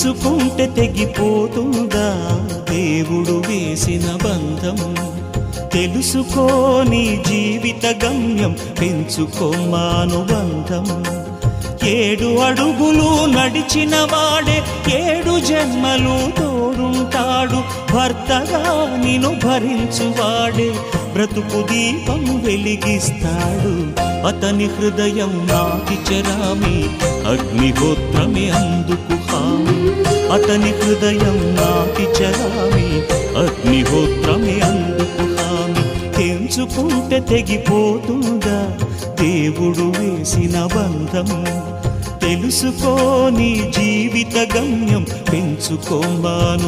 తెంచుకుంటే తెగిపోతుందా దేవుడు వేసిన బంధం? తెలుసుకో నీ జీవిత గమ్యం, పెంచుకోమానుబంధం. 7 అడుగులు నడిచిన వాడే 7 జన్మలు తోడుంటాడు. భర్తగా నిన్ను భరించువాడే బ్రతుకు దీపం వెలిగిస్తాడు. అతని హృదయం నాటి చెరామి, అగ్నిహోత్రమే అందుకు హామీ. అతని హృదయం నాటి చెరామి, అగ్నిహోత్రమే అందుకు హామీ. తెంచుకుంటే తెగిపోతుందా దేవుడు వేసిన బంధం? తెలుసుకో నీ జీవిత గమ్యం, పెంచుకోమానుబంధం.